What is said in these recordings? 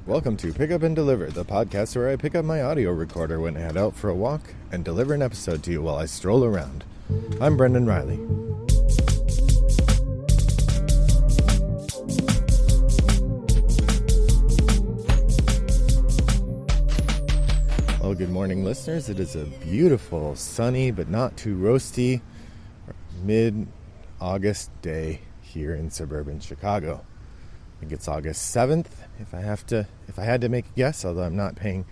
Welcome to Pick Up and Deliver, the podcast where I pick up my audio recorder when I head out for a walk and deliver an episode to you while I stroll around. I'm Brendan Riley. Well, good morning, listeners. It is a beautiful, sunny, but not too roasty mid-August day here in suburban Chicago. I think it's August 7th, if I had to make a guess, although I'm not paying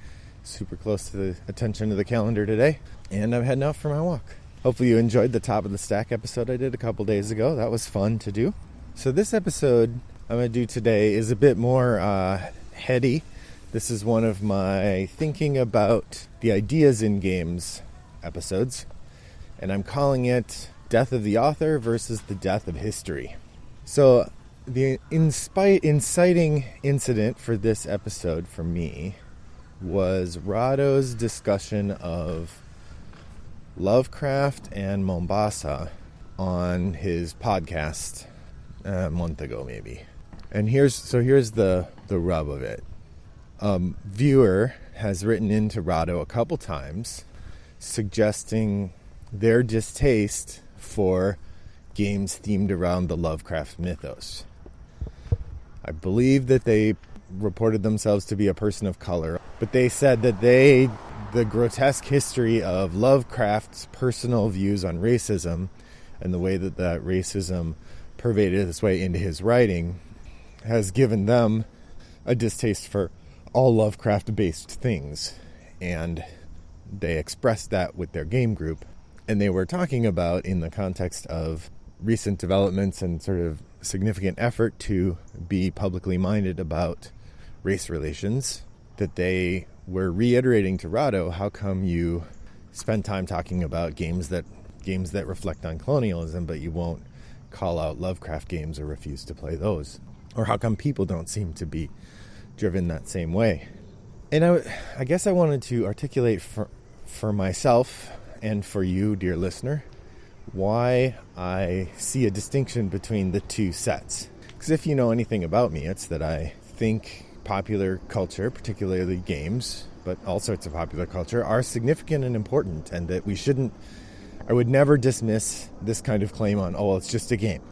super close to the attention to the calendar today. And I'm heading out for my walk. Hopefully you enjoyed the Top of the Stack episode I did a couple days ago. That was fun to do. So this episode I'm going to do today is a bit more heady. This is one of my thinking about the ideas in games episodes. And I'm calling it Death of the Author versus the Death of History. So the inciting incident for this episode for me was Rado's discussion of Lovecraft and Mombasa on his podcast a month ago, maybe. And here's the rub of it. Viewer has written into Rado a couple times suggesting their distaste for games themed around the Lovecraft mythos. I believe that they reported themselves to be a person of color, but they said that the grotesque history of Lovecraft's personal views on racism and the way that racism pervaded its way into his writing has given them a distaste for all Lovecraft-based things. And they expressed that with their game group. And they were talking about, in the context of recent developments and sort of significant effort to be publicly minded about race relations, that they were reiterating to Rado, how come you spend time talking about games that reflect on colonialism, but you won't call out Lovecraft games or refuse to play those? Or how come people don't seem to be driven that same way? And I guess I wanted to articulate for myself and for you, dear listener, why I see a distinction between the two sets. Because if you know anything about me, it's that I think popular culture, particularly games, but all sorts of popular culture, are significant and important, and that I would never dismiss this kind of claim on, it's just a game.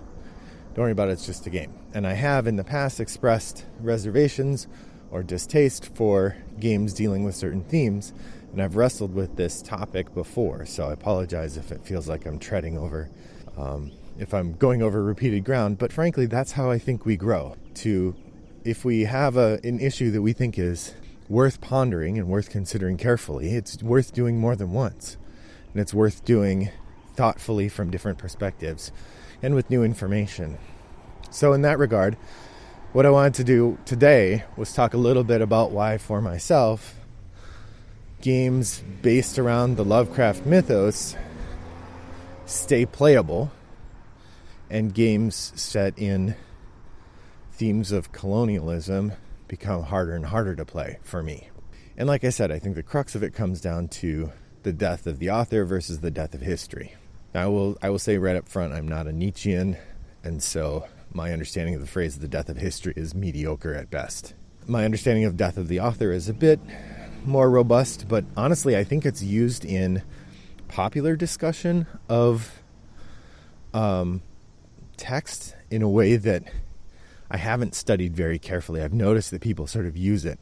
Don't worry about it, it's just a game. And I have in the past expressed reservations or distaste for games dealing with certain themes, and I've wrestled with this topic before, so I apologize if it feels like I'm treading over, if I'm going over repeated ground, but frankly, that's how I think we grow. If we have an issue that we think is worth pondering and worth considering carefully, it's worth doing more than once, and it's worth doing thoughtfully from different perspectives and with new information. So in that regard, what I wanted to do today was talk a little bit about why, for myself, games based around the Lovecraft mythos stay playable, and games set in themes of colonialism become harder and harder to play for me. And like I said, I think the crux of it comes down to the death of the author versus the death of history. Now, I will say right up front, I'm not a Nietzschean, and so my understanding of the phrase the death of history is mediocre at best. My understanding of death of the author is a bit more robust, but honestly, I think it's used in popular discussion of text in a way that I haven't studied very carefully. I've noticed that people sort of use it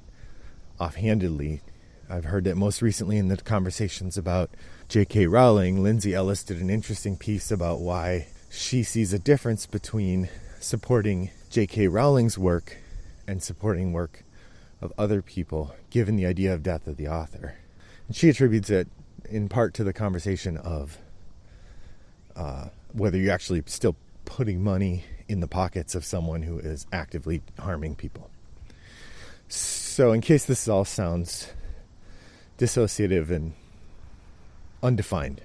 offhandedly. I've heard that most recently in the conversations about J.K. Rowling, Lindsay Ellis did an interesting piece about why she sees a difference between supporting J.K. Rowling's work and supporting work of other people, given the idea of death of the author. And she attributes it in part to the conversation of whether you're actually still putting money in the pockets of someone who is actively harming people. So in case this all sounds dissociative and undefined,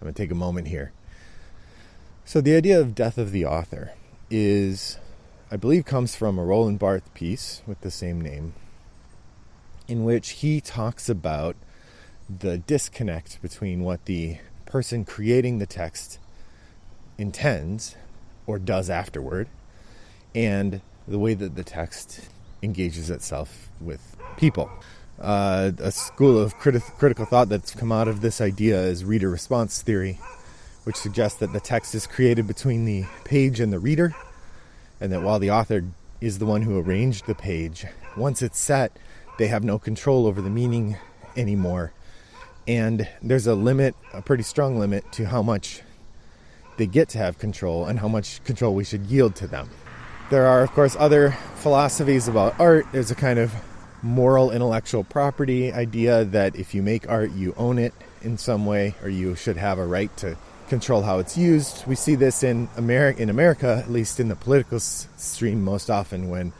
I'm going to take a moment here. So the idea of death of the author I believe comes from a Roland Barthes piece with the same name, in which he talks about the disconnect between what the person creating the text intends or does afterward and the way that the text engages itself with people. A school of critical thought that's come out of this idea is reader response theory, which suggests that the text is created between the page and the reader, and that while the author is the one who arranged the page, once it's set, they have no control over the meaning anymore. And there's a limit, a pretty strong limit, to how much they get to have control and how much control we should yield to them. There are, of course, other philosophies about art. There's a kind of moral intellectual property idea that if you make art, you own it in some way, or you should have a right to control how it's used. We see this in America, at least in the political stream, most often when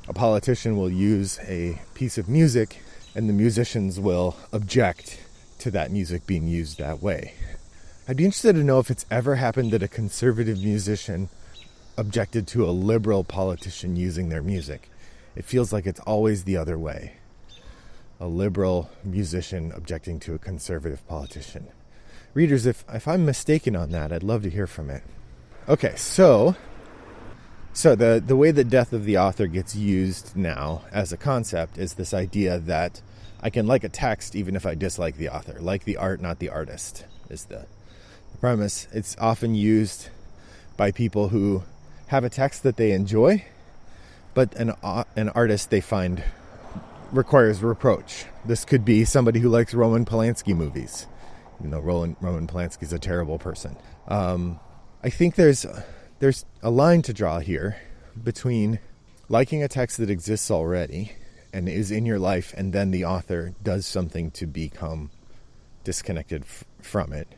a politician will use a piece of music and the musicians will object to that music being used that way. I'd be interested to know if it's ever happened that a conservative musician objected to a liberal politician using their music. It feels like it's always the other way. A liberal musician objecting to a conservative politician. Readers, if I'm mistaken on that, I'd love to hear from it. Okay, so the way the death of the author gets used now as a concept is this idea that I can like a text even if I dislike the author. Like the art, not the artist, is the premise. It's often used by people who have a text that they enjoy, but an artist they find requires reproach. This could be somebody who likes Roman Polanski movies. You know, Roman Polanski's a terrible person. I think there's a line to draw here between liking a text that exists already and is in your life, and then the author does something to become disconnected from it,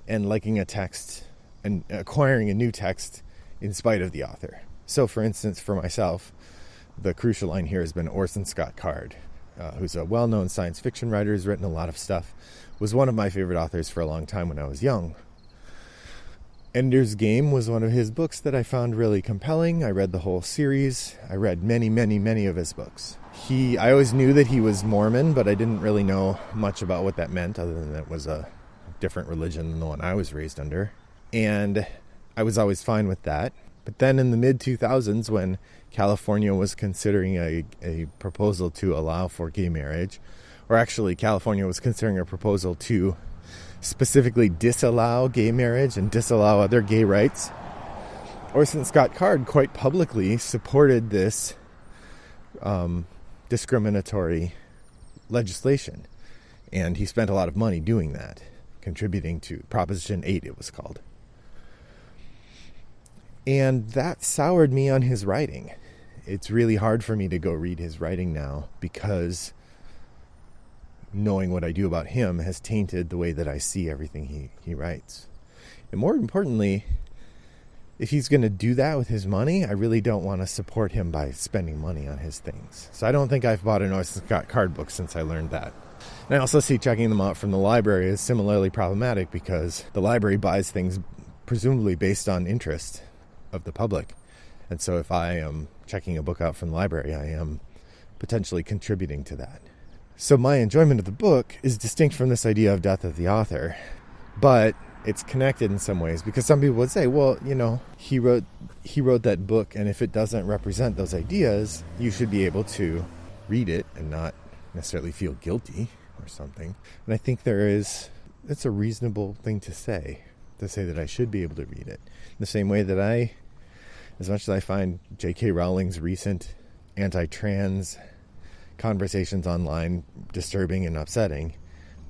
and liking a text and acquiring a new text in spite of the author. So, for instance, for myself, the crucial line here has been Orson Scott Card, who's a well-known science fiction writer, who's written a lot of stuff, was one of my favorite authors for a long time when I was young. Ender's Game was one of his books that I found really compelling. I read the whole series. I read many, many, many of his books. I always knew that he was Mormon, but I didn't really know much about what that meant, other than that it was a different religion than the one I was raised under. And I was always fine with that. But then in the mid-2000s, when California was considering a proposal to allow for gay marriage, or actually California was considering a proposal to specifically disallow gay marriage and disallow other gay rights, Orson Scott Card quite publicly supported this discriminatory legislation. And he spent a lot of money doing that, contributing to Proposition 8, it was called. And that soured me on his writing. It's really hard for me to go read his writing now because knowing what I do about him has tainted the way that I see everything he writes. And more importantly, if he's going to do that with his money, I really don't want to support him by spending money on his things. So I don't think I've bought an Orson Scott Card book since I learned that. And I also see checking them out from the library is similarly problematic because the library buys things presumably based on interest of the public. And so if I am checking a book out from the library, I am potentially contributing to that. So my enjoyment of the book is distinct from this idea of death of the author, but it's connected in some ways because some people would say, well, you know, he wrote that book, and if it doesn't represent those ideas, you should be able to read it and not necessarily feel guilty or something. And I think it's a reasonable thing to say that I should be able to read it. In the same way that as much as I find J.K. Rowling's recent anti-trans conversations online disturbing and upsetting,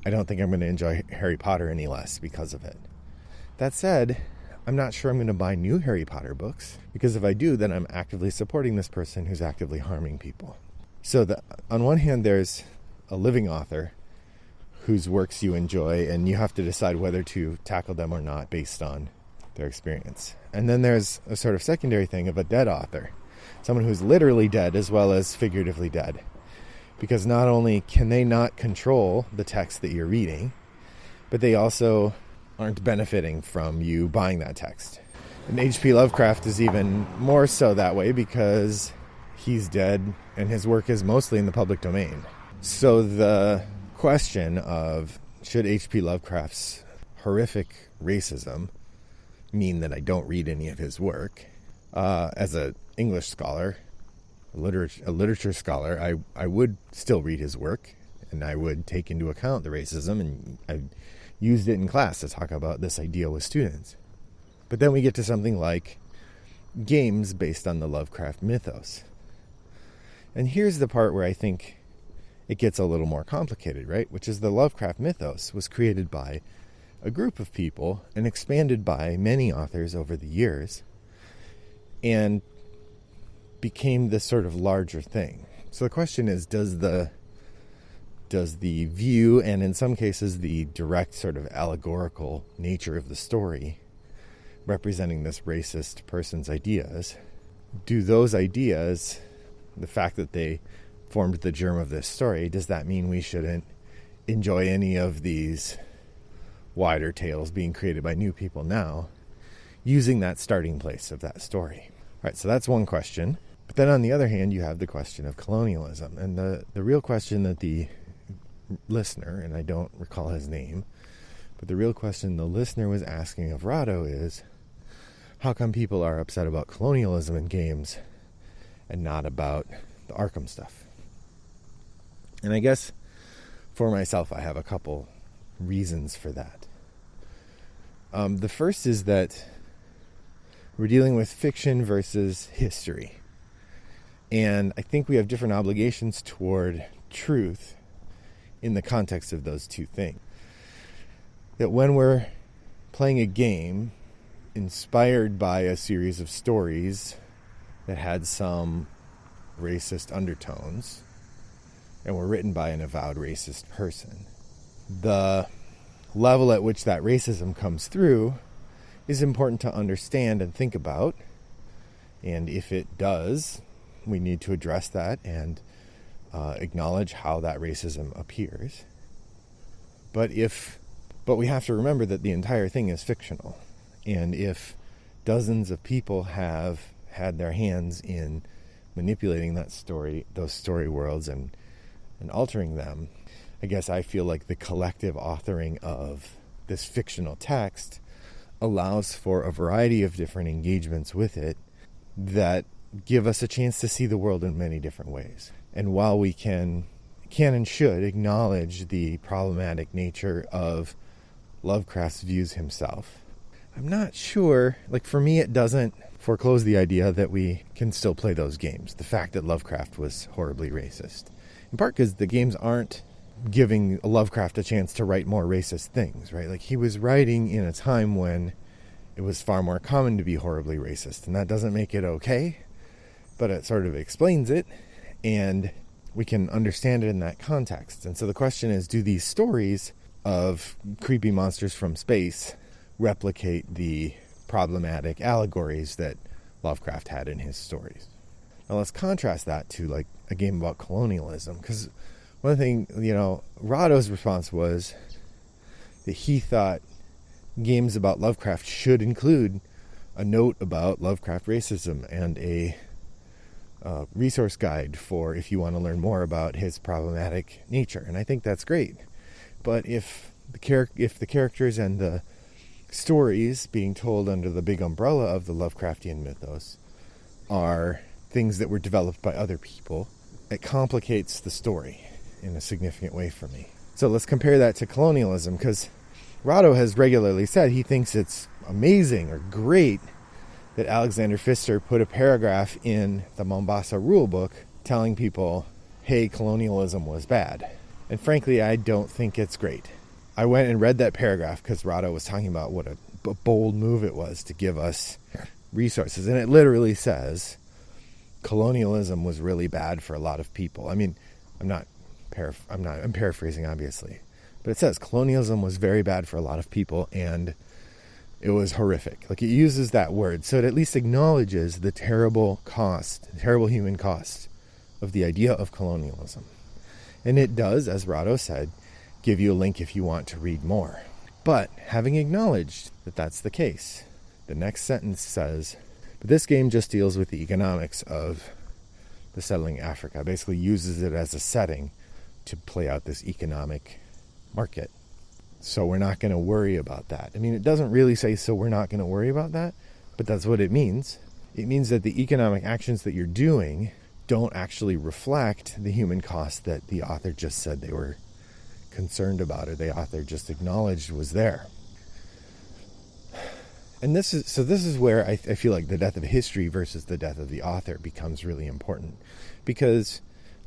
I don't think I'm going to enjoy Harry Potter any less because of it. That said, I'm not sure I'm going to buy new Harry Potter books, because if I do, then I'm actively supporting this person who's actively harming people. So on one hand, there's a living author whose works you enjoy, and you have to decide whether to tackle them or not based on their experience. And then there's a sort of secondary thing of a dead author, someone who's literally dead as well as figuratively dead. Because not only can they not control the text that you're reading, but they also aren't benefiting from you buying that text. And H.P. Lovecraft is even more so that way because he's dead and his work is mostly in the public domain. So the question of should H.P. Lovecraft's horrific racism mean that I don't read any of his work, as an English scholar, a literature scholar, I would still read his work, and I would take into account the racism, and I used it in class to talk about this idea with students. But then we get to something like games based on the Lovecraft mythos. And here's the part where I think it gets a little more complicated, right? Which is the Lovecraft mythos was created by a group of people and expanded by many authors over the years and became this sort of larger thing. So the question is, does the view, and in some cases the direct sort of allegorical nature of the story representing this racist person's ideas, do those ideas, the fact that they formed the germ of this story, does that mean we shouldn't enjoy any of these wider tales being created by new people now using that starting place of that story? All right, so that's one question. But then on the other hand, you have the question of colonialism. And the real question that the listener, and I don't recall his name, but the real question the listener was asking of Rado is, how come people are upset about colonialism in games and not about the Arkham stuff? And I guess for myself, I have a couple reasons for that. The first is that we're dealing with fiction versus history. And I think we have different obligations toward truth in the context of those two things. That when we're playing a game inspired by a series of stories that had some racist undertones and were written by an avowed racist person, the level at which that racism comes through is important to understand and think about. And if it does, we need to address that and acknowledge how that racism appears. But we have to remember that the entire thing is fictional. And if dozens of people have had their hands in manipulating that story, those story worlds, and altering them, I guess I feel like the collective authoring of this fictional text allows for a variety of different engagements with it that give us a chance to see the world in many different ways. And while we can and should acknowledge the problematic nature of Lovecraft's views himself, I'm not sure, like for me, it doesn't foreclose the idea that we can still play those games. The fact that Lovecraft was horribly racist. In part because the games aren't giving Lovecraft a chance to write more racist things, right? Like he was writing in a time when it was far more common to be horribly racist, and that doesn't make it okay, but it sort of explains it, and we can understand it in that context. And so the question is, do these stories of creepy monsters from space replicate the problematic allegories that Lovecraft had in his stories? Now let's contrast that to like a game about colonialism, because one thing, Rado's response was that he thought games about Lovecraft should include a note about Lovecraft racism and a resource guide for if you want to learn more about his problematic nature. And I think that's great. But if the characters and the stories being told under the big umbrella of the Lovecraftian mythos are things that were developed by other people, it complicates the story in a significant way for me. So let's compare that to colonialism, because Rado has regularly said he thinks it's amazing or great that Alexander Pfister put a paragraph in the Mombasa rulebook telling people, hey, colonialism was bad. And frankly, I don't think it's great. I went and read that paragraph because Rado was talking about what a bold move it was to give us resources. And it literally says colonialism was really bad for a lot of people. I mean, I'm paraphrasing, obviously. But it says colonialism was very bad for a lot of people, and it was horrific. Like, it uses that word, so it at least acknowledges the terrible human cost of the idea of colonialism. And it does, as Rado said, give you a link if you want to read more. But having acknowledged that that's the case, the next sentence says, but this game just deals with the economics of the settling Africa. Basically uses it as a setting to play out this economic market. So we're not going to worry about that. I mean, it doesn't really say, so we're not going to worry about that, but that's what it means. It means that the economic actions that you're doing don't actually reflect the human cost that the author just said they were concerned about, or the author just acknowledged was there. And this is where I feel like the death of history versus the death of the author becomes really important. Because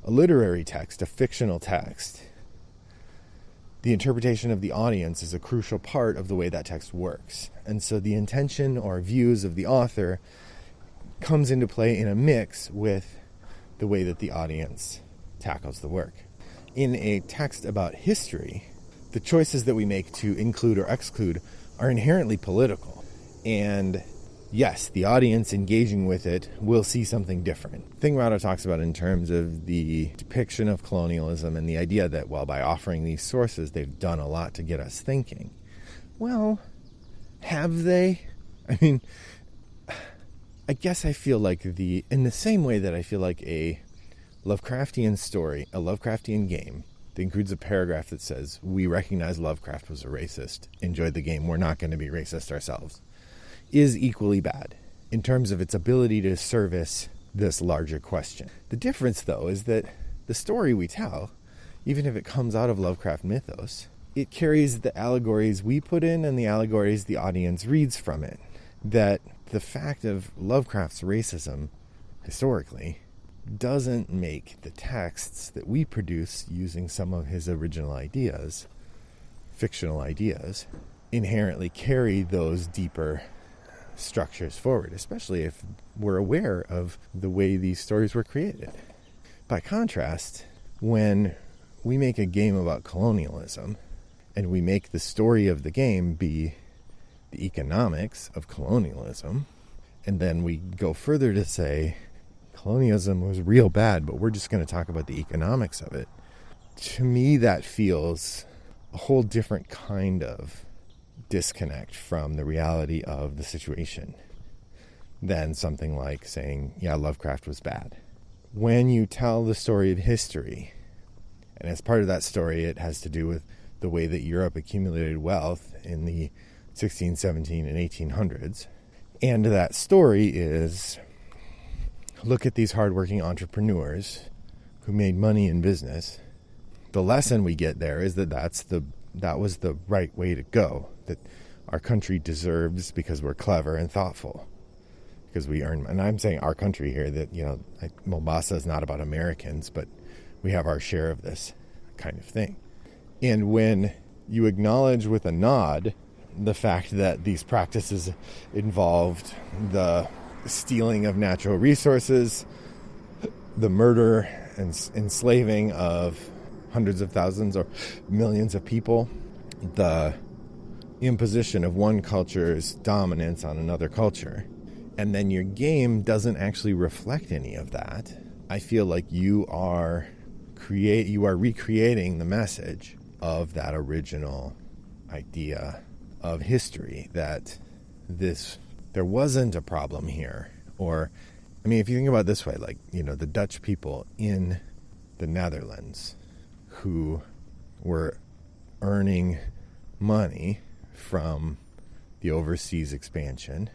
a literary text, a fictional text, the interpretation of the audience is a crucial part of the way that text works. And so the intention or views of the author comes into play in a mix with the way that the audience tackles the work. In a text about history, the choices that we make to include or exclude are inherently political. And yes, the audience engaging with it will see something different. Thingrado talks about in terms of the depiction of colonialism and the idea that, well, by offering these sources, they've done a lot to get us thinking. Well, have they? I mean, I guess I feel like in the same way that I feel like a Lovecraftian story, a Lovecraftian game that includes a paragraph that says, we recognize Lovecraft was a racist, enjoyed the game, we're not going to be racist ourselves, is equally bad in terms of its ability to service this larger question. The difference, though, is that the story we tell, even if it comes out of Lovecraft mythos, it carries the allegories we put in and the allegories the audience reads from it. That the fact of Lovecraft's racism, historically, doesn't make the texts that we produce using some of his original ideas, fictional ideas, inherently carry those deeper structures forward, especially if we're aware of the way these stories were created. By contrast, when we make a game about colonialism and we make the story of the game be the economics of colonialism, and then we go further to say colonialism was real bad, but we're just going to talk about the economics of it, to me that feels a whole different kind of disconnect from the reality of the situation than something like saying, yeah, Lovecraft was bad. When you tell the story of history, and as part of that story it has to do with the way that Europe accumulated wealth in the 16, 17, and 1800s, and that story is, look at these hardworking entrepreneurs who made money in business. The lesson we get there is that was the right way to go, that our country deserves because we're clever and thoughtful, because we earn, and I'm saying our country here, that, Mombasa is not about Americans, but we have our share of this kind of thing. And when you acknowledge with a nod the fact that these practices involved the stealing of natural resources, the murder and enslaving of hundreds of thousands or millions of people, the imposition of one culture's dominance on another culture, and then your game doesn't actually reflect any of that, I feel like you are recreating the message of that original idea of history, that there wasn't a problem here. Or, I mean, if you think about it this way, like, the Dutch people in the Netherlands who were earning money from the overseas expansion,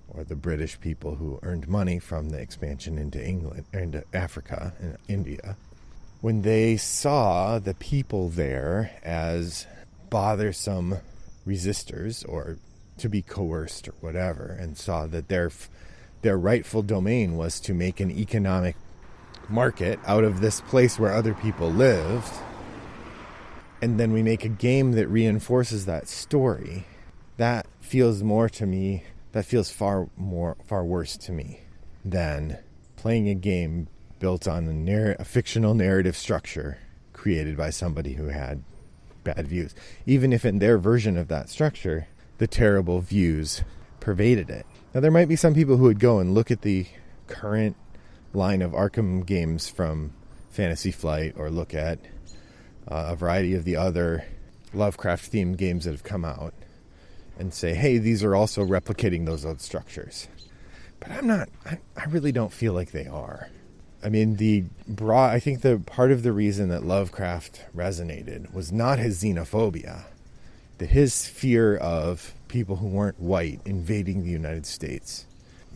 or the British people who earned money from the expansion into England, into Africa and India, when they saw the people there as bothersome resistors or to be coerced or whatever, and saw that their rightful domain was to make an economic market out of this place where other people lived, and then we make a game that reinforces that story, that feels more to me, that feels far worse to me than playing a game built on a fictional narrative structure created by somebody who had bad views. Even if in their version of that structure, the terrible views pervaded it. Now, there might be some people who would go and look at the current line of Arkham games from Fantasy Flight, or look at a variety of the other Lovecraft-themed games that have come out, and say, hey, these are also replicating those old structures. But I really don't feel like they are. I mean, I think the part of the reason that Lovecraft resonated was not his xenophobia, that his fear of people who weren't white invading the United States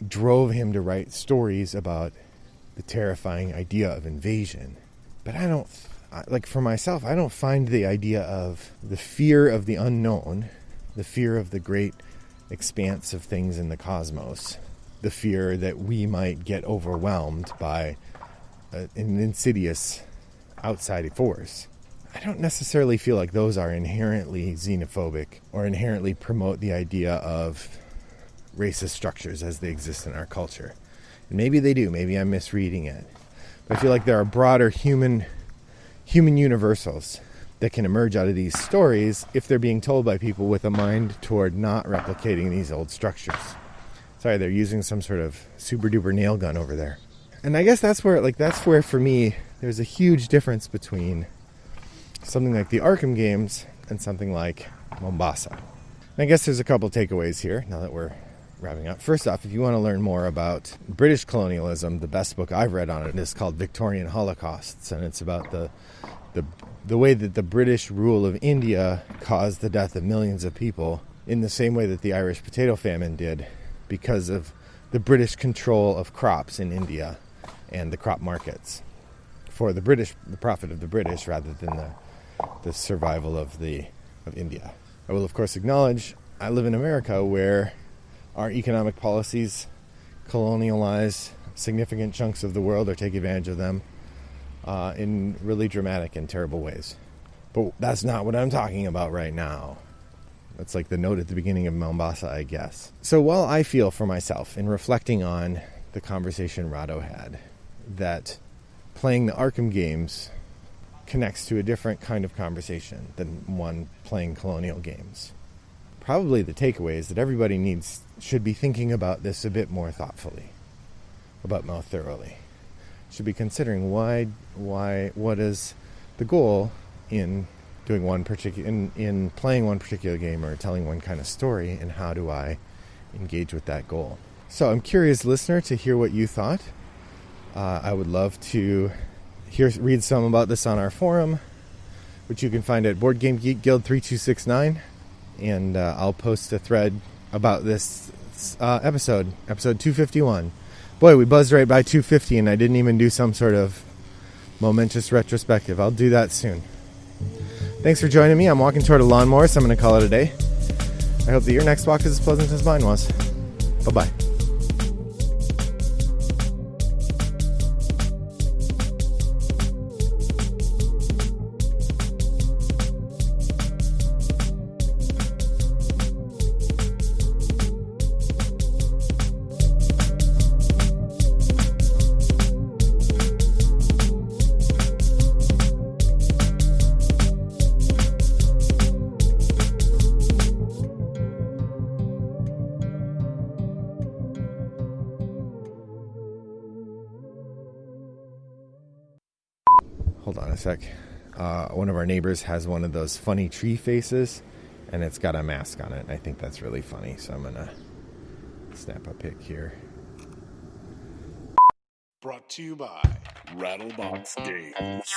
drove him to write stories about the terrifying idea of invasion. But for myself, I don't find the idea of the fear of the unknown, the fear of the great expanse of things in the cosmos, the fear that we might get overwhelmed by an insidious outside force. I don't necessarily feel like those are inherently xenophobic or inherently promote the idea of racist structures as they exist in our culture. And maybe they do. Maybe I'm misreading it. But I feel like there are broader human universals that can emerge out of these stories if they're being told by people with a mind toward not replicating these old structures. Sorry, they're using some sort of super duper nail gun over there. And I guess that's where for me there's a huge difference between something like the Arkham games and something like Mombasa. And I guess there's a couple takeaways here now that we're wrapping up. First off, if you want to learn more about British colonialism, the best book I've read on it is called Victorian Holocausts, and it's about the way that the British rule of India caused the death of millions of people in the same way that the Irish potato famine did, because of the British control of crops in India and the crop markets for the profit of the British rather than the survival of India. I will of course acknowledge I live in America, where our economic policies colonialize significant chunks of the world or take advantage of them in really dramatic and terrible ways. But that's not what I'm talking about right now. That's like the note at the beginning of Mombasa, I guess. So while I feel for myself, in reflecting on the conversation Rado had, that playing the Arkham games connects to a different kind of conversation than one playing colonial games, probably the takeaway is that everybody should be thinking about this a bit more thoughtfully, about more thoroughly. Should be considering what is the goal in doing in playing one particular game or telling one kind of story, and how do I engage with that goal. So I'm curious, listener, to hear what you thought. I would love to read some about this on our forum, which you can find at Board Game Geek Guild 3269, and I'll post a thread about this episode 251. Boy, we buzzed right by 250, and I didn't even do some sort of momentous retrospective. I'll do that soon. Thanks for joining me. I'm walking toward a lawnmower, so I'm going to call it a day. I hope that your next walk is as pleasant as mine was. Bye-bye. Hold on a sec. One of our neighbors has one of those funny tree faces, and it's got a mask on it. I think that's really funny, so I'm going to snap a pic here. Brought to you by Rattlebox Games.